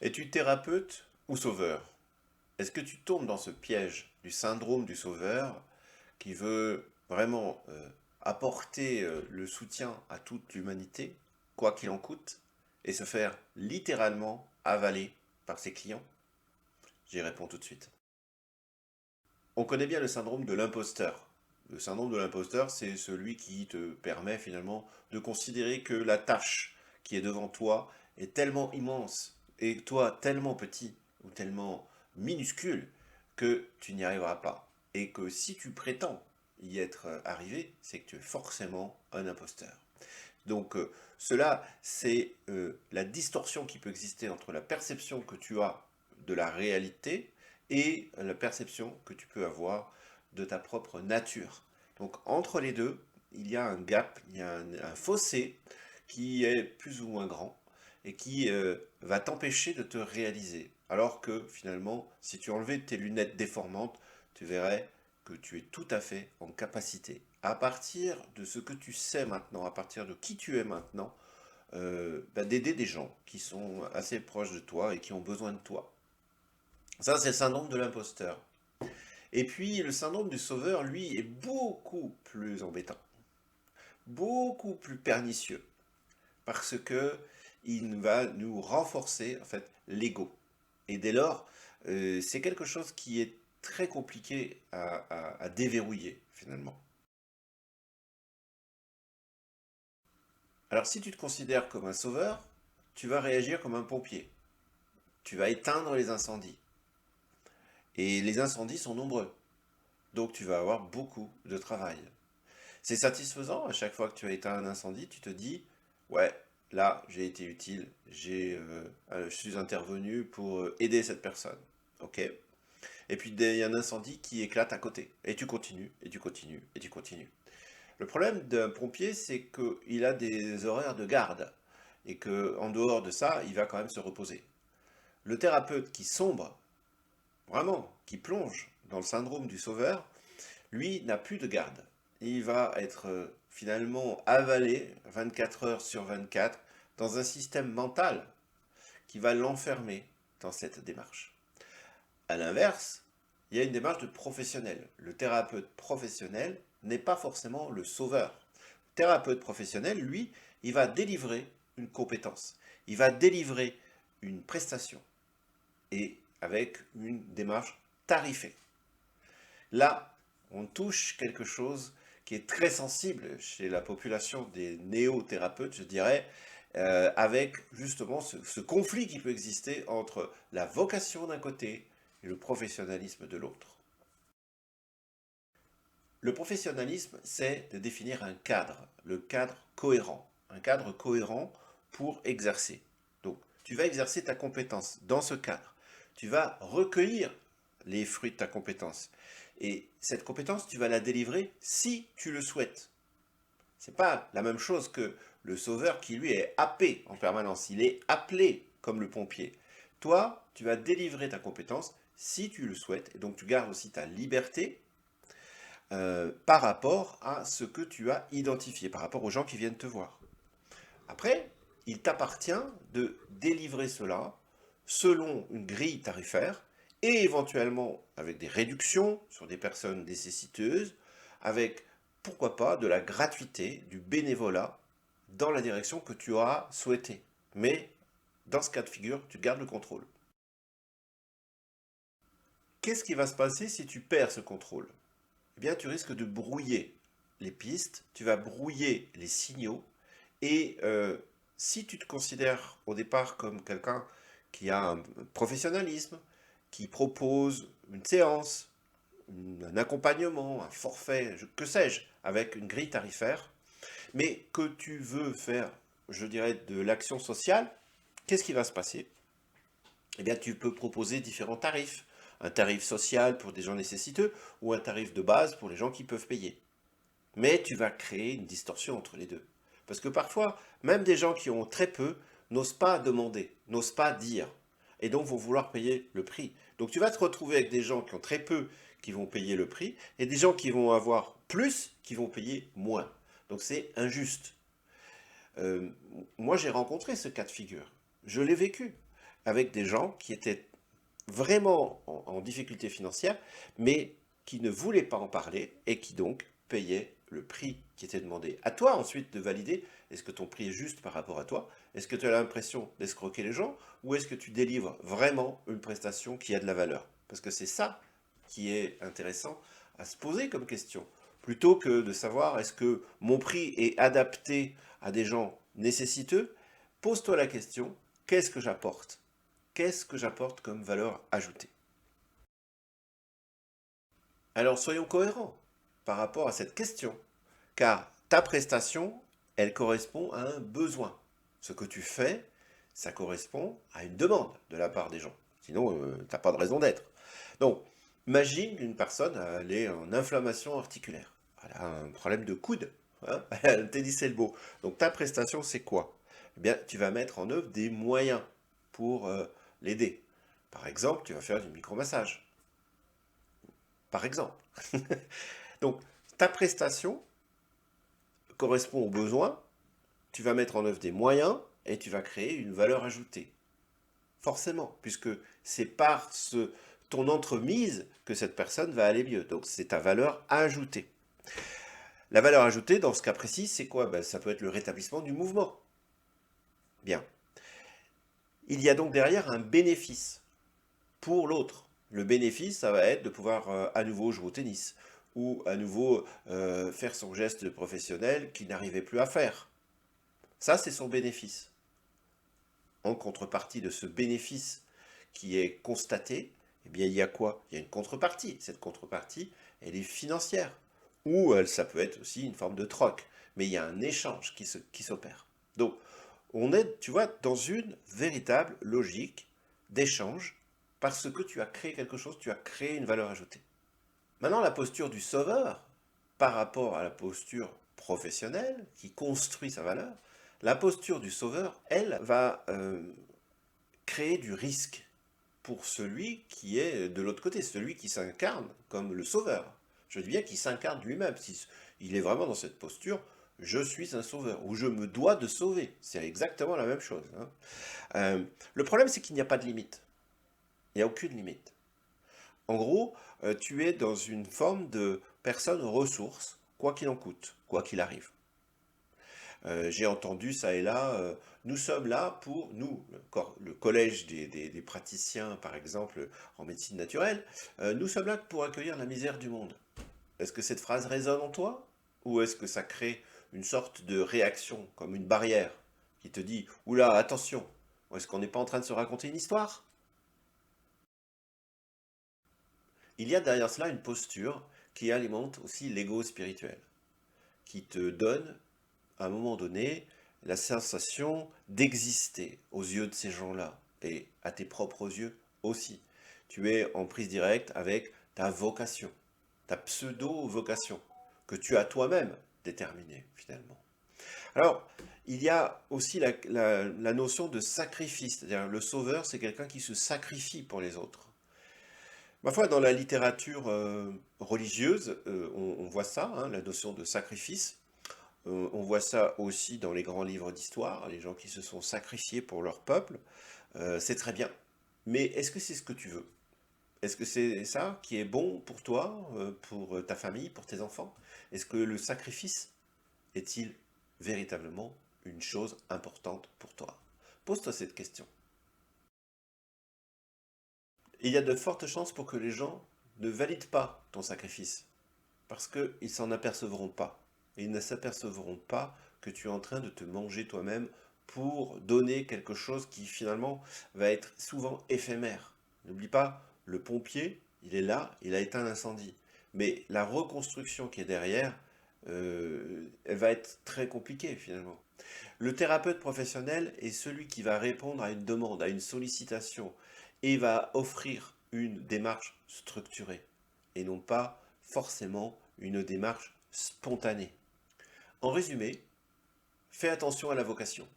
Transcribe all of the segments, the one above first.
Es-tu thérapeute ou sauveur? Est-ce que tu tombes dans ce piège du syndrome du sauveur qui veut vraiment apporter le soutien à toute l'humanité, quoi qu'il en coûte, et se faire littéralement avaler par ses clients? J'y réponds tout de suite. On connaît bien le syndrome de l'imposteur. Le syndrome de l'imposteur, c'est celui qui te permet finalement de considérer que la tâche qui est devant toi est tellement immense et toi tellement petit ou tellement minuscule que tu n'y arriveras pas. Et que si tu prétends y être arrivé, c'est que tu es forcément un imposteur. Donc cela, c'est la distorsion qui peut exister entre la perception que tu as de la réalité et la perception que tu peux avoir de ta propre nature. Donc entre les deux, il y a un gap, il y a un fossé qui est plus ou moins grand et qui va t'empêcher de te réaliser. Alors que finalement, si tu enlevais tes lunettes déformantes, tu verrais que tu es tout à fait en capacité, à partir de ce que tu sais maintenant, à partir de qui tu es maintenant, d'aider des gens qui sont assez proches de toi et qui ont besoin de toi. Ça, c'est le syndrome de l'imposteur. Et puis, le syndrome du sauveur, lui, est beaucoup plus embêtant, beaucoup plus pernicieux, parce que il va nous renforcer, en fait, l'ego. Et dès lors, c'est quelque chose qui est très compliqué à déverrouiller, finalement. Alors si tu te considères comme un sauveur, tu vas réagir comme un pompier. Tu vas éteindre les incendies. Et les incendies sont nombreux. Donc tu vas avoir beaucoup de travail. C'est satisfaisant à chaque fois que tu as éteint un incendie, tu te dis, ouais, là j'ai été utile, je suis intervenu pour aider cette personne. Ok. Et puis il y a un incendie qui éclate à côté. Et tu continues, et tu continues, et tu continues. Le problème d'un pompier, c'est qu'il a des horaires de garde et qu'en dehors de ça, il va quand même se reposer. Le thérapeute qui sombre, vraiment, qui plonge dans le syndrome du sauveur, lui n'a plus de garde. Il va être finalement avalé 24 heures sur 24 dans un système mental qui va l'enfermer dans cette démarche. A l'inverse, il y a une démarche de professionnel. Le thérapeute professionnel n'est pas forcément le sauveur. Le thérapeute professionnel, lui, il va délivrer une compétence. Il va délivrer une prestation et avec une démarche tarifée. Là, on touche quelque chose qui est très sensible chez la population des néothérapeutes, je dirais, avec justement ce conflit qui peut exister entre la vocation d'un côté et le professionnalisme de l'autre. Le professionnalisme, c'est de définir un cadre, le cadre cohérent, un cadre cohérent pour exercer. Donc, tu vas exercer ta compétence dans ce cadre. Tu vas recueillir les fruits de ta compétence. Et cette compétence, tu vas la délivrer si tu le souhaites. C'est pas la même chose que le sauveur qui lui est happé en permanence. Il est appelé comme le pompier. Toi, tu vas délivrer ta compétence si tu le souhaites. Et donc tu gardes aussi ta liberté par rapport à ce que tu as identifié, par rapport aux gens qui viennent te voir. Après, il t'appartient de délivrer cela selon une grille tarifaire et éventuellement avec des réductions sur des personnes nécessiteuses, avec pourquoi pas de la gratuité, du bénévolat dans la direction que tu auras souhaité. Mais dans ce cas de figure, tu gardes le contrôle. Qu'est-ce qui va se passer si tu perds ce contrôle? Eh bien, tu risques de brouiller les pistes, tu vas brouiller les signaux, et si tu te considères au départ comme quelqu'un qui a un professionnalisme, qui propose une séance, un accompagnement, un forfait, que sais-je, avec une grille tarifaire, mais que tu veux faire, je dirais, de l'action sociale, qu'est-ce qui va se passer? Eh bien, tu peux proposer différents tarifs. Un tarif social pour des gens nécessiteux ou un tarif de base pour les gens qui peuvent payer. Mais tu vas créer une distorsion entre les deux. Parce que parfois, même des gens qui ont très peu n'osent pas demander, n'osent pas dire, et donc vont vouloir payer le prix. Donc tu vas te retrouver avec des gens qui ont très peu qui vont payer le prix, et des gens qui vont avoir plus qui vont payer moins. Donc c'est injuste. Euh, Moi j'ai rencontré ce cas de figure. Je l'ai vécu. avec des gens qui étaient vraiment en difficulté financière, mais qui ne voulaient pas en parler et qui donc payaient le prix qui était demandé. À toi ensuite de valider, est-ce que ton prix est juste par rapport à toi? Est-ce que tu as l'impression d'escroquer les gens? Ou est-ce que tu délivres vraiment une prestation qui a de la valeur? Parce que c'est ça qui est intéressant à se poser comme question. Plutôt que de savoir est-ce que mon prix est adapté à des gens nécessiteux, pose-toi la question, qu'est-ce que j'apporte? Qu'est-ce que j'apporte comme valeur ajoutée? Alors soyons cohérents par rapport à cette question, car ta prestation, elle correspond à un besoin. Ce que tu fais, ça correspond à une demande de la part des gens. Sinon, tu n'as pas de raison d'être. Donc, imagine une personne, elle est en inflammation articulaire. Elle a un problème de coude. Hein, elle t'a dit c'est le beau. Donc ta prestation, c'est quoi? Eh bien, tu vas mettre en œuvre des moyens pour l'aider. Par exemple, tu vas faire du micromassage. Par exemple. Donc, ta prestation correspond aux besoins, tu vas mettre en œuvre des moyens et tu vas créer une valeur ajoutée. Forcément, puisque c'est par ton entremise que cette personne va aller mieux. Donc, c'est ta valeur ajoutée. La valeur ajoutée, dans ce cas précis, c'est quoi? Ben, ça peut être le rétablissement du mouvement. Bien. Il y a donc derrière un bénéfice pour l'autre. Le bénéfice, ça va être de pouvoir à nouveau jouer au tennis ou à nouveau faire son geste professionnel qu'il n'arrivait plus à faire. Ça, c'est son bénéfice. En contrepartie de ce bénéfice qui est constaté, eh bien, il y a quoi? Il y a une contrepartie. Cette contrepartie, elle est financière. Ou ça peut être aussi une forme de troc. Mais il y a un échange qui s'opère. Donc, on est, tu vois, dans une véritable logique d'échange parce que tu as créé quelque chose, tu as créé une valeur ajoutée. Maintenant, la posture du sauveur par rapport à la posture professionnelle qui construit sa valeur, la posture du sauveur, elle, va créer du risque pour celui qui est de l'autre côté, celui qui s'incarne comme le sauveur. Je dis bien qu'il s'incarne lui-même. Il est vraiment dans cette posture, je suis un sauveur, ou je me dois de sauver. C'est exactement la même chose. Hein. Le problème, c'est qu'il n'y a pas de limite. Il n'y a aucune limite. En gros, tu es dans une forme de personne ressource, quoi qu'il en coûte, quoi qu'il arrive. J'ai entendu ça et là, nous sommes là pour, nous, le collège des praticiens, par exemple, en médecine naturelle, nous sommes là pour accueillir la misère du monde. Est-ce que cette phrase résonne en toi? Ou est-ce que ça crée une sorte de réaction, comme une barrière, qui te dit, oula, attention, est-ce qu'on n'est pas en train de se raconter une histoire? Il y a derrière cela une posture qui alimente aussi l'ego spirituel, qui te donne, à un moment donné, la sensation d'exister aux yeux de ces gens-là, et à tes propres yeux aussi. Tu es en prise directe avec ta vocation, ta pseudo-vocation, que tu as toi-même déterminée, finalement. Alors, il y a aussi la notion de sacrifice, c'est-à-dire le sauveur, c'est quelqu'un qui se sacrifie pour les autres. Ma foi, dans la littérature religieuse, on voit ça, hein, la notion de sacrifice. On voit ça aussi dans les grands livres d'histoire, les gens qui se sont sacrifiés pour leur peuple. C'est très bien. Mais est-ce que c'est ce que tu veux? Est-ce que c'est ça qui est bon pour toi, pour ta famille, pour tes enfants? Est-ce que le sacrifice est-il véritablement une chose importante pour toi? Pose-toi cette question. Il y a de fortes chances pour que les gens ne valident pas ton sacrifice, parce qu'ils s'en apercevront pas. Et ils ne s'apercevront pas que tu es en train de te manger toi-même pour donner quelque chose qui finalement va être souvent éphémère. N'oublie pas, le pompier, il est là, il a éteint l'incendie. Mais la reconstruction qui est derrière, elle va être très compliquée finalement. Le thérapeute professionnel est celui qui va répondre à une demande, à une sollicitation, et va offrir une démarche structurée, et non pas forcément une démarche spontanée. En résumé, fais attention à la vocation,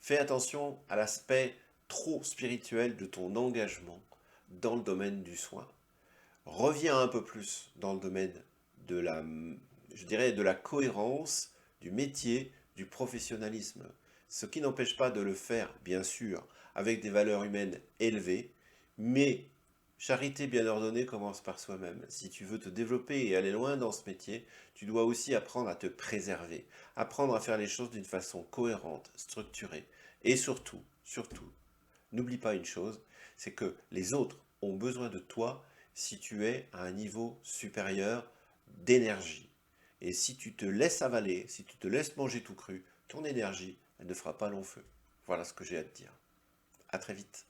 fais attention à l'aspect trop spirituel de ton engagement dans le domaine du soin. Reviens un peu plus dans le domaine de la, je dirais, de la cohérence du métier, du professionnalisme. Ce qui n'empêche pas de le faire, bien sûr, avec des valeurs humaines élevées, mais charité bien ordonnée commence par soi-même. Si tu veux te développer et aller loin dans ce métier, tu dois aussi apprendre à te préserver, apprendre à faire les choses d'une façon cohérente, structurée, et surtout, n'oublie pas une chose, c'est que les autres ont besoin de toi si tu es à un niveau supérieur d'énergie. Et si tu te laisses avaler, si tu te laisses manger tout cru, ton énergie, elle ne fera pas long feu. Voilà ce que j'ai à te dire. À très vite.